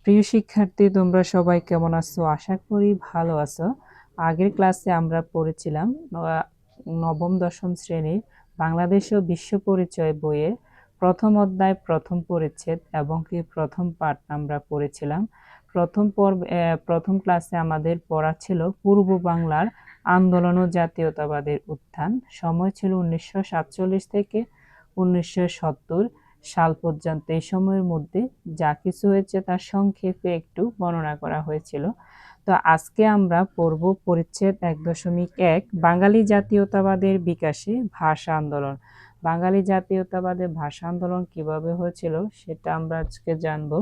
প্রিয় শিক্ষার্থী, তোমরা সবাই কেমন আছো? আশা করি ভালো আছো। আগের ক্লাসে আমরা পড়েছিলাম নবম দশম শ্রেণীর বাংলাদেশ ও বিশ্ব পরিচয় বইয়ের প্রথম অধ্যায়, প্রথম পরিচ্ছেদ এবং কি প্রথম পাঠ আমরা পড়েছিলাম। প্রথম ক্লাসে আমাদের পড়া ছিল পূর্ব বাংলার আন্দোলন ও জাতীয়তাবাদের উত্থান। সময় ছিল 1947 থেকে 1970 সাল পর্যন্ত। এই সময়ের মধ্যে যা কিছু হয়েছে তার সংক্ষেপে একটু বর্ণনা করা হয়েছিল। তো আজকে আমরা পড়ব পরিচ্ছেদ 1.1 বাঙালি জাতীয়তাবাদের বিকাশে ভাষা আন্দোলন। বাঙালি জাতীয়তাবাদের ভাষা আন্দোলন কিভাবে হয়েছিল সেটা আমরা আজকে জানবো।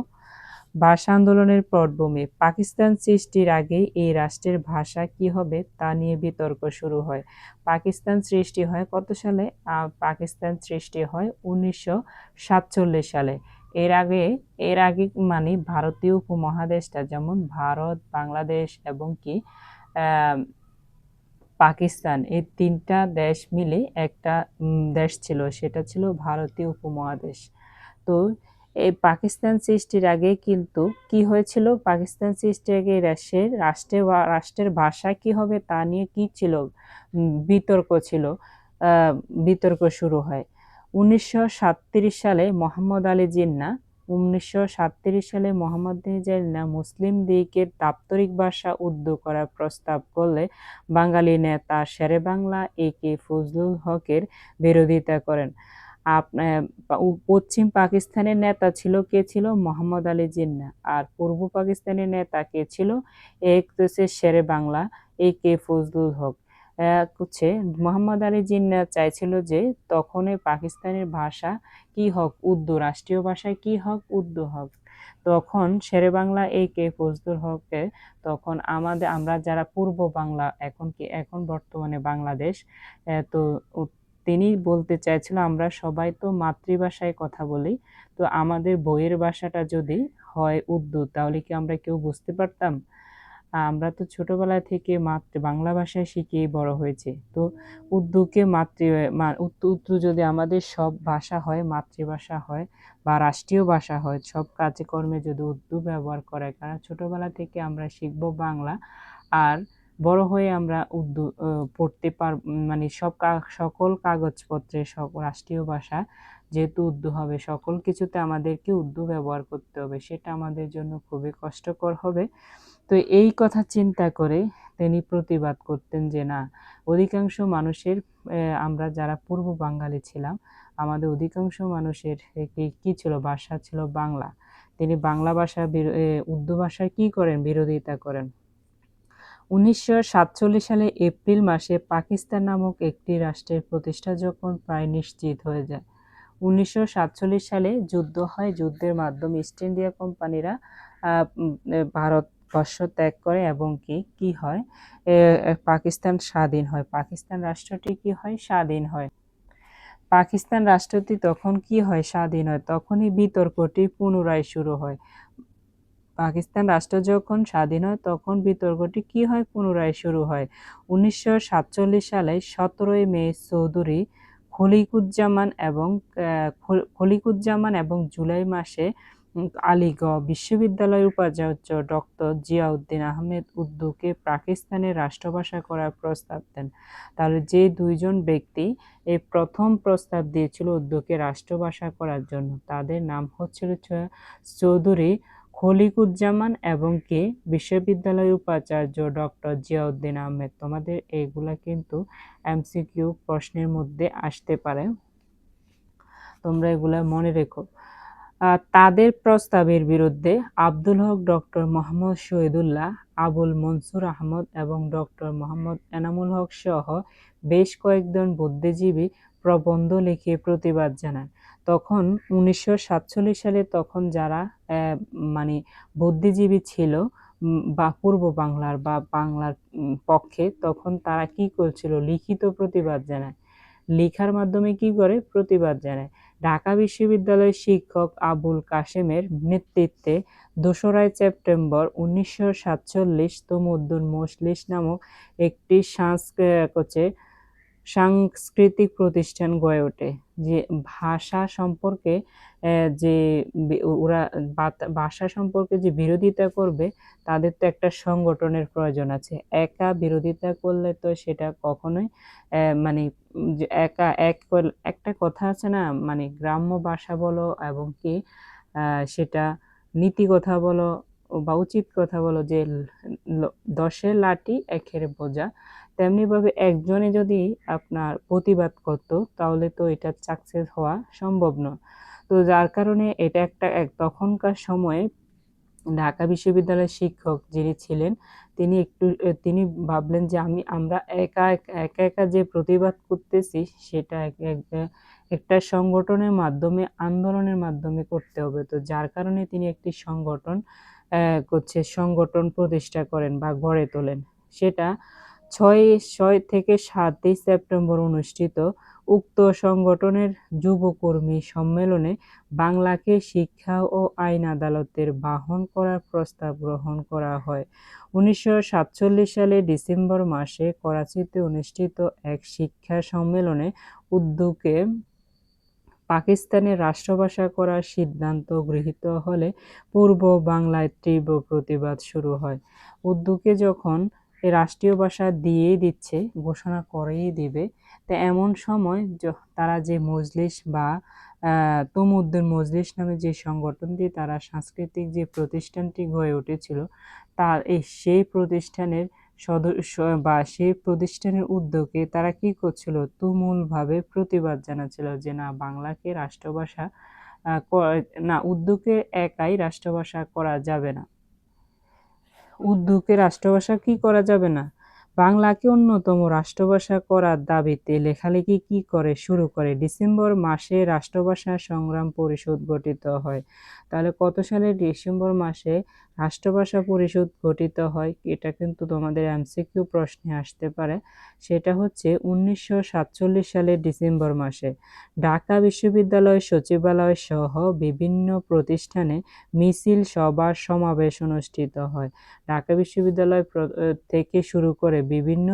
ভাষা আন্দোলনের পটভূমি। পাকিস্তান সৃষ্টির আগে এই রাষ্ট্রের ভাষা কি হবে তা নিয়ে বিতর্ক শুরু হয়। পাকিস্তান সৃষ্টি হয় কত সালে? পাকিস্তান সৃষ্টি হয় 1947 সালে। এর আগে মানে ভারতীয় উপমহাদেশটা, যেমন ভারত, বাংলাদেশ এবং কি পাকিস্তান, এই তিনটা দেশ মিলে একটা দেশ ছিল, সেটা ছিল ভারতীয় উপমহাদেশ। তো এই পাকিস্তান সৃষ্টির আগে কিন্তু কি হয়েছিল? পাকিস্তান সৃষ্টির আগে রাষ্ট্রের ভাষা কি হবে তা নিয়ে কি ছিল? বিতর্ক ছিল। বিতর্ক শুরু হয় 1937 সালে। মোহাম্মদ আলী জিন্নাহ 1937 সালে মোহাম্মদ আলী জিন্নাহ মুসলিম লীগের দাপ্তরিক ভাষা উর্দু করার প্রস্তাব করলে বাঙালি নেতা শেরেবাংলা এ.কে ফজলুল হকের বিরোধিতা করেন। পশ্চিম পাকিস্তানের নেতা ছিল কে? ছিল মোহাম্মদ আলী জিন্নাহ। আর পূর্ব পাকিস্তানের নেতা কে ছিল? এক হচ্ছে শেরেবাংলা এ.কে ফজলুল হক। মোহাম্মদ আলী জিন্নাহ চাইছিল যে তখনই পাকিস্তানের ভাষা কি হোক? উর্দু। রাষ্ট্রীয় ভাষা কি হোক? উর্দু হোক। তখন শেরেবাংলা এ.কে ফজলুল হককে, তখন আমরা যারা পূর্ব বাংলা, এখন বর্তমানে বাংলাদেশ, তো তিনি বলতে চাইছিল আমরা সবাই তো মাতৃভাষায় কথা বলি, তো আমাদের বইয়ের ভাষাটা যদি হয় উর্দু তাহলে কি আমরা কেউ বুঝতে পারতাম? আমরা তো ছোটবেলা থেকে বাংলা ভাষায় শিখেই বড় হয়েছে। তো উর্দুকে উর্দু যদি আমাদের সব ভাষা হয়, মাতৃভাষা হয় বা রাষ্ট্রীয় ভাষা হয়, সব কাজে কর্মে যদি উর্দু ব্যবহার করে, কারণ ছোটবেলা থেকে আমরা শিখবো বাংলা, আর বড় হয়ে আমরা উর্দু পড়তে মানে সকল কাগজপত্রে সব রাষ্ট্রীয় ভাষা যেহেতু উর্দু হবে, সকল কিছুতে আমাদেরকে উর্দু ব্যবহার করতে হবে, সেটা আমাদের জন্য খুবই কষ্টকর হবে। তো এই কথা চিন্তা করে তিনি প্রতিবাদ করতেন যে না, অধিকাংশ মানুষের, আমরা যারা পূর্ব বাঙালি ছিলাম, আমাদের অধিকাংশ মানুষের কি ছিল? ভাষা ছিল বাংলা। তিনি বাংলা ভাষা উর্দু ভাষার কি করেন? বিরোধিতা করেন। 1947 সালে এপ্রিল মাসে পাকিস্তান নামক একটি রাষ্ট্রের প্রতিষ্ঠা যখন প্রায় নিশ্চিত হয়ে যায়। 1947 সালে যুদ্ধ হয়। যুদ্ধের মাধ্যমে ইস্ট ইন্ডিয়া কোম্পানিরা ভারতবর্ষ ত্যাগ করে এবং কি হয়? পাকিস্তান স্বাধীন হয়। পাকিস্তান রাষ্ট্রটি কি হয়? স্বাধীন হয়। পাকিস্তান রাষ্ট্রটি তখন কি হয়? স্বাধীন হয়। তখনই বিতর্কটি পুনরায় শুরু হয়। পাকিস্তান রাষ্ট্র যখন স্বাধীন হয় তখন বিতর্কটি কি হয়? পুনরায় শুরু হয়। 1947 সালে 17 মে চৌধুরী খলিকুজ্জামান এবং জুলাই মাসে আলীগড় বিশ্ববিদ্যালয়ের উপাচার্য ডক্টর জিয়াউদ্দিন আহমেদ উর্দুকে পাকিস্তানের রাষ্ট্রভাষা করার প্রস্তাব দেন। তাহলে যে দুইজন ব্যক্তি এই প্রথম প্রস্তাব দিয়েছিল উর্দুকে রাষ্ট্রভাষা করার জন্য, তাদের নাম হচ্ছিল চৌধুরী খলিকুজ্জামান এবং বিশ্ববিদ্যালয়ের উপাচার্য ডক্টর জিয়াউদ্দিন আহমেদ। তোমাদের এগুলা কিন্তু এমসিকিউ প্রশ্নের মধ্যে আসতে পারে, তোমরা এগুলা মনে রেখো। তাদের প্রস্তাবের বিরুদ্ধে আব্দুল হক, ডক্টর মোহাম্মদ শহীদুল্লাহ, আবুল মনসুর আহমদ এবং ডক্টর মোহাম্মদ এনামুল হক সহ বেশ কয়েকজন বুদ্ধিজীবী প্রবন্ধ লিখে প্রতিবাদ জানান। তখন 1947 সালে তখন যারা মানে বুদ্ধিজীবী ছিল বা পূর্ব বাংলার বা বাংলার পক্ষে, তখন তারা কি করছিল? লিখিত প্রতিবাদ জানায়। লেখার মাধ্যমে কি করে? প্রতিবাদ জানায়। ঢাকা বিশ্ববিদ্যালয়ের শিক্ষক আবুল কাশেমের নেতৃত্বে 2রা সেপ্টেম্বর 1947 তমুদ্দুন মজলিস নামক একটি সাংস্কৃতিক প্রতিষ্ঠান গড়ে ওঠে। যে ভাষা সম্পর্কে যে ওরা ভাষা সম্পর্কে যে বিরোধিতা করবে তাদের তো একটা সংগঠনের প্রয়োজন আছে। একা বিরোধিতা করলে তো সেটা কখনোই মানে যে একা একটা কথা আছে না, মানে গ্রাম্য ভাষা বলো এবং কি সেটা নীতি কথা বলো বা উচিত কথা বলো যে দশের লাঠি একের বোঝা, তেমনিভাবে একজনে যদি আপনার প্রতিবাদ করতো তাহলে তো এটা সাকসেস হওয়া সম্ভব নয়। তো যার কারণে এটা একটা তখনকার সময়ে ঢাকা বিশ্ববিদ্যালয়ের শিক্ষক যিনি ছিলেন তিনি ভাবলেন যে আমরা একা যে প্রতিবাদ করতেছি সেটা একটা সংগঠনের মাধ্যমে আন্দোলনের মাধ্যমে করতে হবে। তো যার কারণে তিনি একটি সংগঠন প্রতিষ্ঠা করেন বা গড়ে তোলেন। সেটা ৬ থেকে ৭ই সেপ্টেম্বর অনুষ্ঠিত উক্ত সংগঠনের যুব কর্মী সম্মেলনে বাংলাকে শিক্ষা ও আইন আদালতের বাহন করার প্রস্তাব গ্রহণ করা হয়। ১৯৪৭ সালের ডিসেম্বর মাসে করাচিতে অনুষ্ঠিত এক শিক্ষা সম্মেলনে উদ্যোগে পাকিস্তানের রাষ্ট্রভাষা করার সিদ্ধান্ত গৃহীত হলে পূর্ব বাংলায় তীব্র প্রতিবাদ শুরু হয়। উদ্যোগে যখন রাষ্ট্রীয় ভাষা দিয়েই দিচ্ছে, ঘোষণা করেই দিবে, তো এমন সময় তারা যে মজলিস বা তমুদ্দুন মজলিস নামে যে সংগঠনটি তারা সাংস্কৃতিক যে প্রতিষ্ঠানটি গড়ে উঠেছিল সেই প্রতিষ্ঠানের সদস্য বা সেই প্রতিষ্ঠানের উদ্যোগে তারা কি করছিল, তুমুলভাবে প্রতিবাদ জানাচ্ছিল যে না, বাংলাকে রাষ্ট্রভাষা না, উর্দুকে একাই রাষ্ট্রভাষা করা যাবে না, উর্দুকে রাষ্ট্রভাষা কি করা যাবে না, বাংলাকে অন্যতম রাষ্ট্রভাষা করার দাবিতে লেখালেখি শুরু করে। ডিসেম্বর মাসে রাষ্ট্রভাষা সংগ্রাম পরিষদ গঠিত হয়। তাহলে কত সালে ডিসেম্বর মাসে রাষ্ট্রভাষা পরিষদ গঠিত হয়? এটা কিন্তু তোমাদের এমসিকিউ প্রশ্নে আসতে পারে। সেটা হচ্ছে ১৯৪৭ সালের ডিসেম্বর মাসে। ঢাকা বিশ্ববিদ্যালয় সচিবালয় সহ বিভিন্ন প্রতিষ্ঠানে মিছিল, সভা, সমাবেশ অনুষ্ঠিত হয়। ঢাকা বিশ্ববিদ্যালয় থেকে শুরু করে বিভিন্ন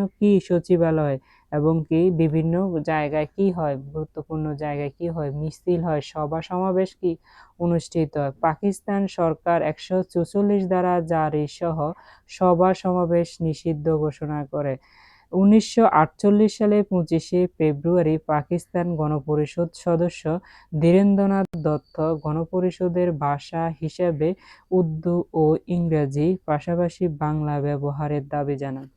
সচিবালয় এবং বিভিন্ন জায়গায় কি হয়, গুরুত্বপূর্ণ জায়গায় কি হয়, মিছিল হয়, সভা সমাবেশ অনুষ্ঠিত হয়। পাকিস্তান সরকার ১৪৪ ধারা জারি সহ সভা সমাবেশ নিষিদ্ধ ঘোষণা করে। ১৯৪৮ সালে ২৫শে ফেব্রুয়ারি পাকিস্তান গণপরিষদ সদস্য ধীরেন্দ্রনাথ দত্ত গণপরিষদের ভাষা হিসেবে উর্দু ও ইংরেজি পাশাপাশি বাংলা ব্যবহারের দাবি জানান।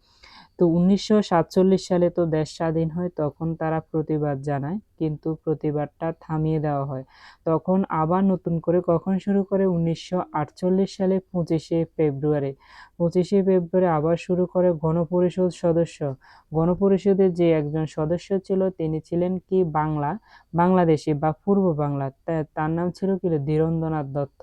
তো ১৯৪৭ সালে তো দেশ স্বাধীন হয়, তখন তারা প্রতিবাদ জানায়, কিন্তু প্রতিবাদটা থামিয়ে দেওয়া হয়। তখন আবার নতুন করে কখন শুরু করে? ১৯৪৮ সালে ২৫শে ফেব্রুয়ারি। ২৫শে ফেব্রুয়ারি আবার শুরু করে গণপরিষদ সদস্য। গণপরিষদের যে একজন সদস্য ছিল তিনি ছিলেন বাংলাদেশি বা পূর্ব বাংলা, তার নাম ছিল ধীরেন্দ্রনাথ দত্ত।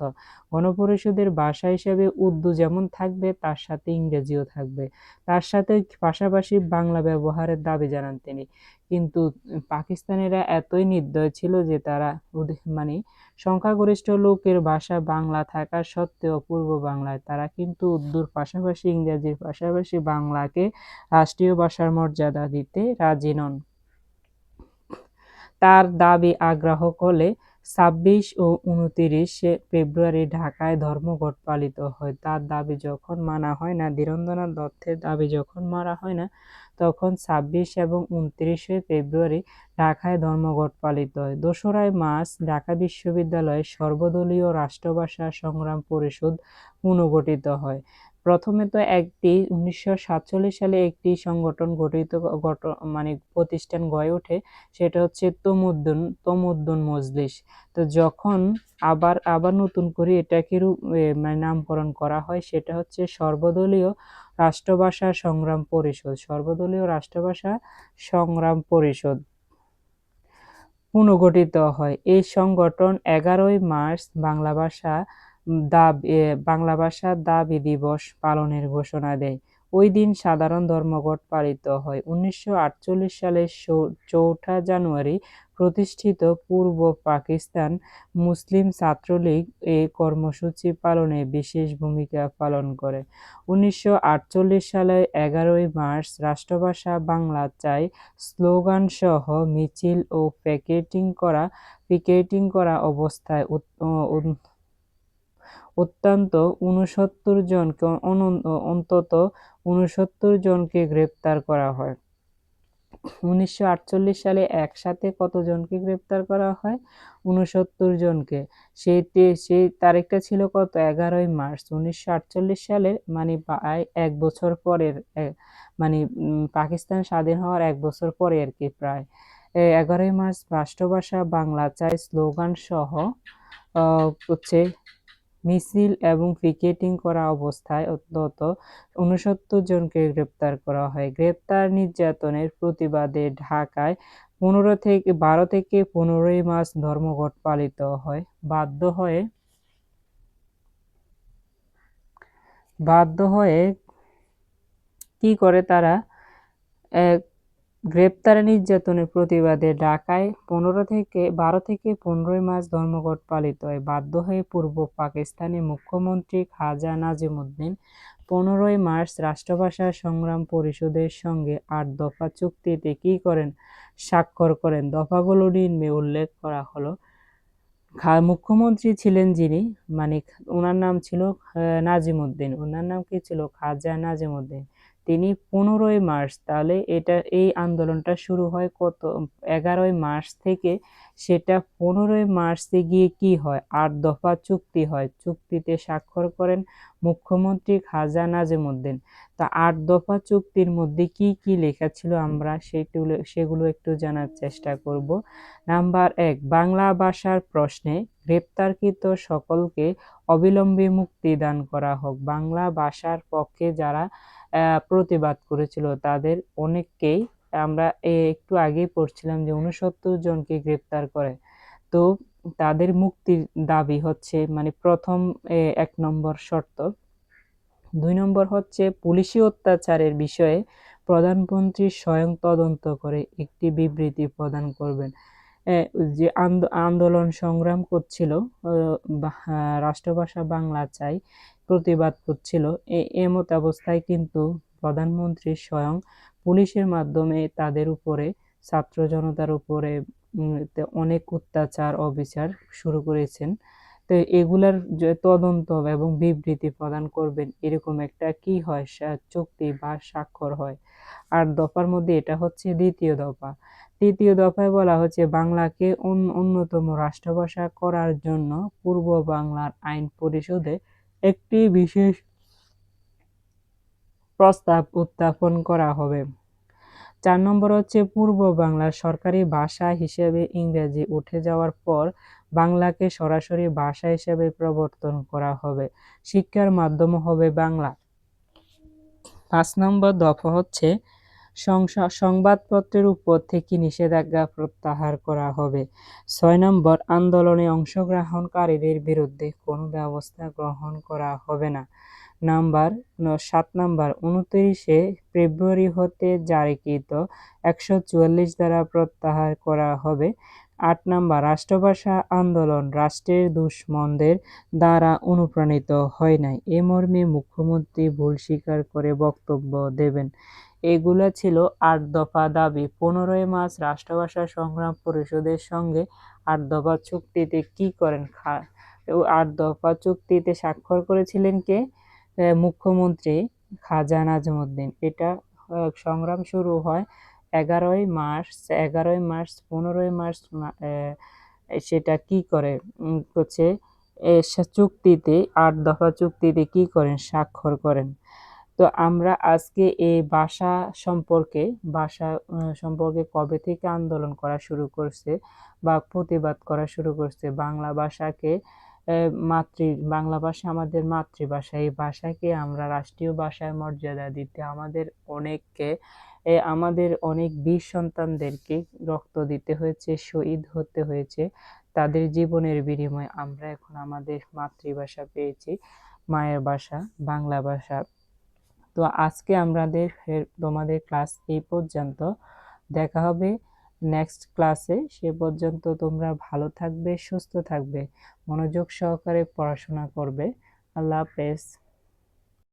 গণপরিষদের ভাষা হিসেবে উর্দু যেমন থাকবে তার সাথে ইংরেজিও থাকবে, তার সাথে পাশাপাশি বাংলা ব্যবহারের দাবি জানান তিনি। কিন্তু পাকিস্তানিরা এতই নির্দয় ছিল যে তারা মানে সংখ্যাগরিষ্ঠ লোকের ভাষা বাংলা থাকা সত্ত্বেও পূর্ব বাংলায় তারা কিন্তু উর্দুর পাশাপাশি ইংরেজির পাশাপাশি বাংলাকে রাষ্ট্রীয় ভাষার মর্যাদা দিতে রাজি নন। তার দাবি অগ্রাহ্য করলে ২৬ ও ২৯ ফেব্রুয়ারি ঢাকায় ধর্মঘট পালিত হয়। তার দাবি যখন মানা হয় না, ধীরেন্দ্রনাথ দত্তের দাবি যখন মানা হয় না, তখন ২৬ এবং ২৯ ফেব্রুয়ারি ঢাকায় ধর্মঘট পালিত হয়। ২রা মার্চ ঢাকা বিশ্ববিদ্যালয়ে সর্বদলীয় রাষ্ট্রভাষা সংগ্রাম পরিষদ পুনর্গঠিত হয়। প্রথমে তো ১৯৪৭ সালে একটি সংগঠন প্রতিষ্ঠান গড়ে ওঠে, সেটা হচ্ছে তমুদ্দুন মজলিস। তো যখন আবার নতুন করে এটাকে নামকরণ করা হয়, সেটা হচ্ছে সর্বদলীয় রাষ্ট্রভাষা সংগ্রাম পরিষদ। সর্বদলীয় রাষ্ট্রভাষা সংগ্রাম পরিষদ পুনর্গঠিত হয়। এই সংগঠন ১১ই মার্চ বাংলা ভাষা দাবি দিবস পালনের ঘোষণা দেয়। ওই দিন সাধারণ ধর্মঘট পালিত হয়। 1948 সালের 4 জানুয়ারি প্রতিষ্ঠিত পূর্ব পাকিস্তান মুসলিম ছাত্রলীগ এই কর্মসূচি পালনে বিশেষ ভূমিকা পালন করে। 1948 সালের 11 মার্চ রাষ্ট্রভাষা বাংলা চাই স্লোগানসহ মিছিল ও পিকেটিং করা অবস্থায় অন্তত 69 জনকে গ্রেপ্তার করা হয়। 1948 সালে একসাথে কতজনকে গ্রেপ্তার করা হয়? 69 জনকে। সেই তারিখটা ছিল কত? 11 মার্চ 1948 সালের, মানে এক বছর পরের, মানে পাকিস্তান স্বাধীন হওয়ার এক বছর পরে আর কি, প্রায় 11 মার্চ রাষ্ট্রভাষা বাংলা চাই স্লোগান সহ হচ্ছে মিছিল এবং পিকেটিং করা অবস্থায় অন্তত 69 জনকে গ্রেপ্তার করা হয়। গ্রেপ্তার নির্যাতনের প্রতিবাদে ঢাকায় 12 থেকে 15 মার্চ ধর্মঘট পালিত হয়। বাধ্য হয়ে কি করে তারা? গ্রেপ্তার নির্যাতনের প্রতিবাদে ঢাকায় 12 থেকে 15 মার্চ ধর্মঘট পালিত হয়। বাধ্য হয়ে পূর্ব পাকিস্তানের মুখ্যমন্ত্রী খাজা নাজিমুদ্দিন 15 মার্চ রাষ্ট্রভাষা সংগ্রাম পরিষদের সঙ্গে 8 দফা চুক্তিতে কি করেন? স্বাক্ষর করেন। দফাগুলো নিম্নে উল্লেখ করা হলো। মুখ্যমন্ত্রী ছিলেন যিনি, মানে ওনার নাম ছিল নাজিমুদ্দিন। ওনার নাম কি ছিল? খাজা নাজিমুদ্দিন। তিনি 15 মার্চ, তাহলে এই আন্দোলনটা শুরু হয় কত? 11 মার্চ থেকে। সেটা 15 মার্চে গিয়ে কি হয়? 8 দফা চুক্তি হয়। চুক্তিতে স্বাক্ষর করেন মুখ্যমন্ত্রী খাজা নাজিমুদ্দিন। তা 8 দফা চুক্তির মধ্যে কি কি লেখা ছিল আমরা সেগুলো একটু জানার চেষ্টা করব। নাম্বার 1, বাংলা ভাষার প্রশ্নে গ্রেপ্তারকৃত সকলকে অবিলম্বে মুক্তি দান করা হোক। বাংলা ভাষার পক্ষে যারা প্রতিবাদ করেছিল তাদের অনেককেই আমরা একটু আগেই পড়ছিলাম যে 69 জনকে গ্রেপ্তার করে। তো তাদের মুক্তির দাবি হচ্ছে, মানে প্রথম 1 নম্বর শর্ত। 2 নম্বর হচ্ছে পুলিশি অত্যাচারের বিষয়ে প্রধানমন্ত্রী স্বয়ং তদন্ত করে একটি বিবৃতি প্রদান করবেন। যে আন্দোলন সংগ্রাম করছিল, রাষ্ট্রভাষা বাংলা চাই প্রতিবাদ করছিল, এমত অবস্থায় কিন্তু প্রধানমন্ত্রী স্বয়ং পুলিশের মাধ্যমে তাদের উপরে, ছাত্র জনতার উপরে অনেক অত্যাচার অবিচার শুরু করেছেন। তো এগুলার যে তদন্ত এবং বিবৃতি প্রদান করবেন, এরকম একটা কি হয়? চুক্তি বা স্বাক্ষর হয়। 8 দফার মধ্যে এটা হচ্ছে দ্বিতীয় দফা। তৃতীয় দফায় বলা হচ্ছে বাংলাকে অন্যতম রাষ্ট্রভাষা করার জন্য পূর্ব বাংলার আইন পরিষদে একটি বিশেষ প্রস্তাব উত্থাপন করা হবে। 4 নম্বর হচ্ছে পূর্ব বাংলার সরকারি ভাষা হিসেবে ইংরেজি উঠে যাওয়ার পর বাংলাকে সরাসরি ভাষা হিসেবে প্রবর্তন করা হবে। শিক্ষার মাধ্যম হবে বাংলা। 5 নম্বর দফা হচ্ছে সংবাদপত্রের উপর থেকে নিষেধাজ্ঞা প্রত্যাহার করা হবে। 6 নম্বর আন্দোলনে অংশগ্রহণকারীদের বিরুদ্ধে কোনো ব্যবস্থা গ্রহণ করা হবে না। 7 নম্বর 29 ফেব্রুয়ারি হতে জারিকৃত 144 ধারা প্রত্যাহার করা হবে। 8 নম্বর রাষ্ট্রভাষা আন্দোলন রাষ্ট্রের দুশ্মনদের দ্বারা অনুপ্রাণিত হয় নাই, এ মর্মে মুখ্যমন্ত্রী ভুল স্বীকার করে বক্তব্য দেবেন। এগুলো ছিল 8 দফা দাবি। 15 মার্চ রাষ্ট্রভাষা সংগ্রাম পরিষদের সঙ্গে 8 দফা চুক্তিতে কি করেন? 8 দফা চুক্তিতে স্বাক্ষর করেছিলেন কে? মুখ্যমন্ত্রী খাজা নাজিমুদ্দিন। এটা সংগ্রাম শুরু হয় 11 মার্চ। 15 মার্চ সেটা কি করে? হচ্ছে চুক্তিতে, 8 দফা চুক্তিতে কি করেন? স্বাক্ষর করেন। তো আমরা আজকে এই ভাষা সম্পর্কে কবে থেকে আন্দোলন করা শুরু করছে বা প্রতিবাদ করা শুরু করছে, বাংলা ভাষাকে বাংলা ভাষা আমাদের মাতৃভাষা, এই ভাষাকে আমরা রাষ্ট্রীয় ভাষায় মর্যাদা দিতে আমাদের অনেক বীর সন্তানদেরকে রক্ত দিতে হয়েছে, শহীদ হতে হয়েছে। তাদের জীবনের বিনিময়ে আমরা এখন আমাদের মাতৃভাষা পেয়েছি, মায়ের ভাষা বাংলা ভাষা। তো আজকে তোমাদের ক্লাস এই পর্যন্ত। দেখা হবে নেক্সট ক্লাসে। সে পর্যন্ত তোমরা ভালো থাকবে, সুস্থ থাকবে, মনোযোগ সহকারে পড়াশোনা করবে। আল্লাহ হাফেজ।